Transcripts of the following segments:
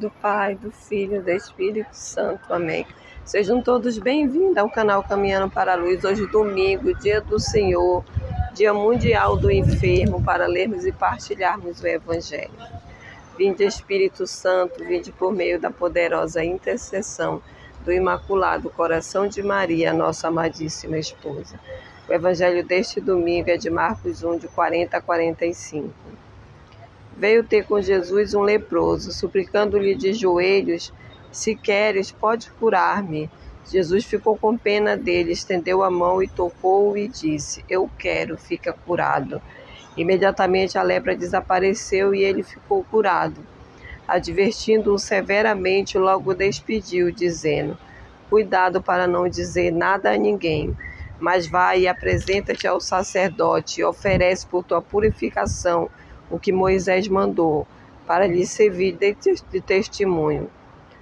do Pai, do Filho e do Espírito Santo. Amém. Sejam todos bem-vindos ao canal Caminhando para a Luz. Hoje, domingo, dia do Senhor, dia mundial do enfermo, para lermos e partilharmos o Evangelho. Vinde, Espírito Santo, vinde por meio da poderosa intercessão do Imaculado Coração de Maria, nossa amadíssima esposa. O Evangelho deste domingo é de Marcos 1, de 40 a 45. Veio ter com Jesus um leproso, suplicando-lhe de joelhos: se queres, pode curar-me. Jesus ficou com pena dele, estendeu a mão e tocou-o e disse: eu quero, fica curado. Imediatamente a lepra desapareceu e ele ficou curado. Advertindo-o severamente, logo despediu, dizendo: cuidado para não dizer nada a ninguém, mas vai e apresenta-te ao sacerdote e oferece por tua purificação o que Moisés mandou, para lhe servir de testemunho.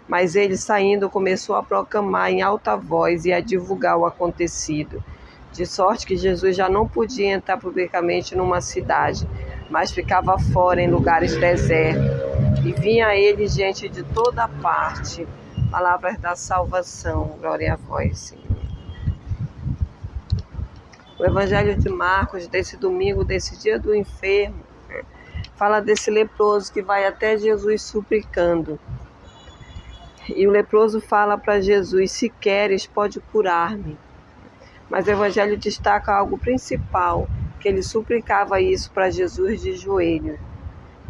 Mas ele, saindo, começou a proclamar em alta voz e a divulgar o acontecido, de sorte que Jesus já não podia entrar publicamente numa cidade, mas ficava fora em lugares desertos, e vinha a ele gente de toda parte. Palavras da salvação, glória a vós, Senhor. O Evangelho de Marcos, desse domingo, desse dia do enfermo, fala desse leproso que vai até Jesus suplicando. E o leproso fala para Jesus: se queres, pode curar-me. Mas o Evangelho destaca algo principal, que ele suplicava isso para Jesus de joelho.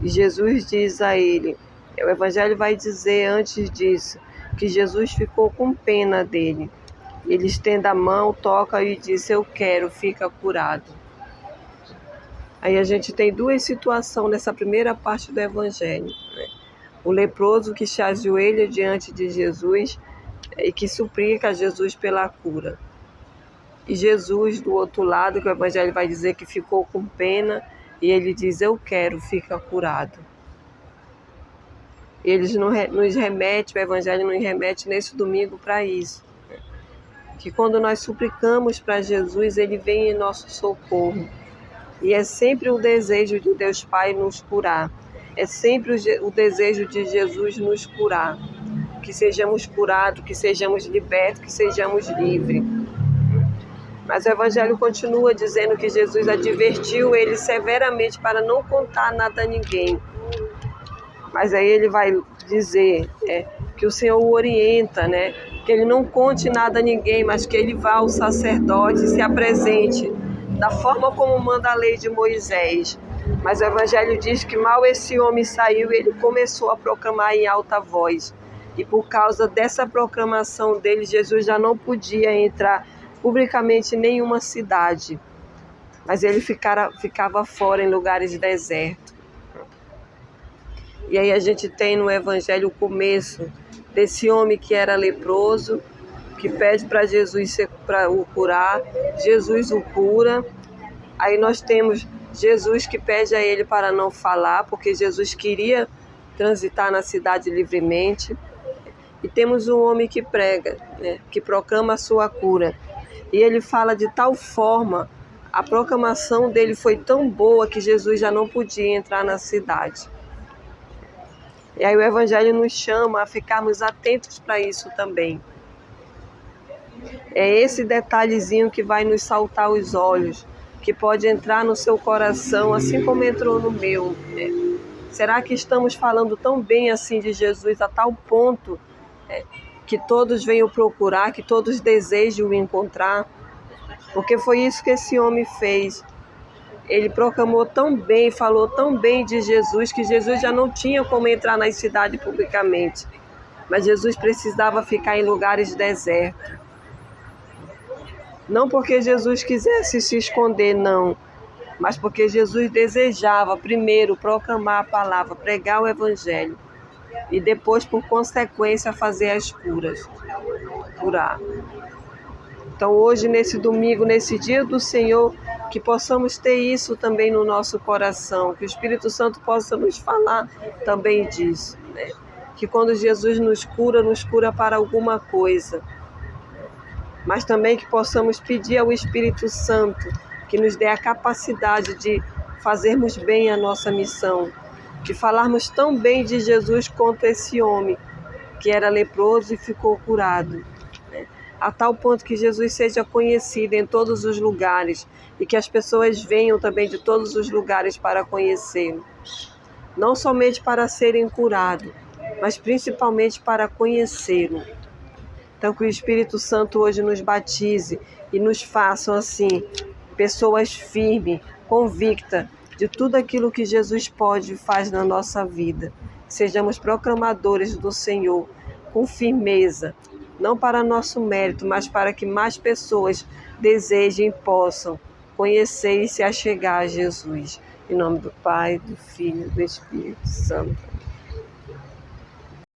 E Jesus diz a ele, o Evangelho vai dizer antes disso, que Jesus ficou com pena dele. Ele estende a mão, toca e diz: eu quero, fica curado. Aí a gente tem duas situações nessa primeira parte do Evangelho, né? O leproso que se ajoelha diante de Jesus e que suplica a Jesus pela cura. E Jesus, do outro lado, que o Evangelho vai dizer que ficou com pena, e ele diz: eu quero, fica curado. Eles nos remete, o Evangelho nos remete nesse domingo para isso, né? Que quando nós suplicamos para Jesus, ele vem em nosso socorro. E é sempre o desejo de Deus Pai nos curar. É sempre o desejo de Jesus nos curar. Que sejamos curados, que sejamos libertos, que sejamos livres. Mas o Evangelho continua dizendo que Jesus advertiu ele severamente para não contar nada a ninguém. Mas aí ele vai dizer que o Senhor o orienta, né? Que ele não conte nada a ninguém, mas que ele vá ao sacerdote e se apresente da forma como manda a lei de Moisés. Mas o Evangelho diz que mal esse homem saiu, ele começou a proclamar em alta voz. E por causa dessa proclamação dele, Jesus já não podia entrar publicamente em nenhuma cidade. Mas ele ficava fora em lugares desertos. E aí a gente tem no Evangelho o começo desse homem que era leproso, que pede para Jesus para o curar. Jesus o cura. Aí nós temos Jesus que pede a ele para não falar, porque Jesus queria transitar na cidade livremente. E temos um homem que prega, né, que proclama a sua cura. E ele fala de tal forma, a proclamação dele foi tão boa que Jesus já não podia entrar na cidade. E aí o Evangelho nos chama a ficarmos atentos para isso também. É esse detalhezinho que vai nos saltar os olhos, que pode entrar no seu coração, assim como entrou no meu, né? Será que estamos falando tão bem assim de Jesus, a tal ponto que todos venham procurar, que todos desejam o encontrar? Porque foi isso que esse homem fez. Ele proclamou tão bem, falou tão bem de Jesus, que Jesus já não tinha como entrar na cidade publicamente. Mas Jesus precisava ficar em lugares desertos. Não porque Jesus quisesse se esconder, não, mas porque Jesus desejava primeiro proclamar a palavra, pregar o Evangelho, e depois, por consequência, fazer as curar. Então hoje, nesse domingo, nesse dia do Senhor, que possamos ter isso também no nosso coração, que o Espírito Santo possa nos falar também disso, né? Que quando Jesus nos cura para alguma coisa, mas também que possamos pedir ao Espírito Santo que nos dê a capacidade de fazermos bem a nossa missão, de falarmos tão bem de Jesus quanto esse homem que era leproso e ficou curado, né? A tal ponto que Jesus seja conhecido em todos os lugares e que as pessoas venham também de todos os lugares para conhecê-lo. Não somente para serem curados, mas principalmente para conhecê-lo. Então, que o Espírito Santo hoje nos batize e nos faça, assim, pessoas firmes, convictas de tudo aquilo que Jesus pode e faz na nossa vida. Sejamos proclamadores do Senhor com firmeza, não para nosso mérito, mas para que mais pessoas desejem e possam conhecer e se achegar a Jesus. Em nome do Pai, do Filho e do Espírito Santo.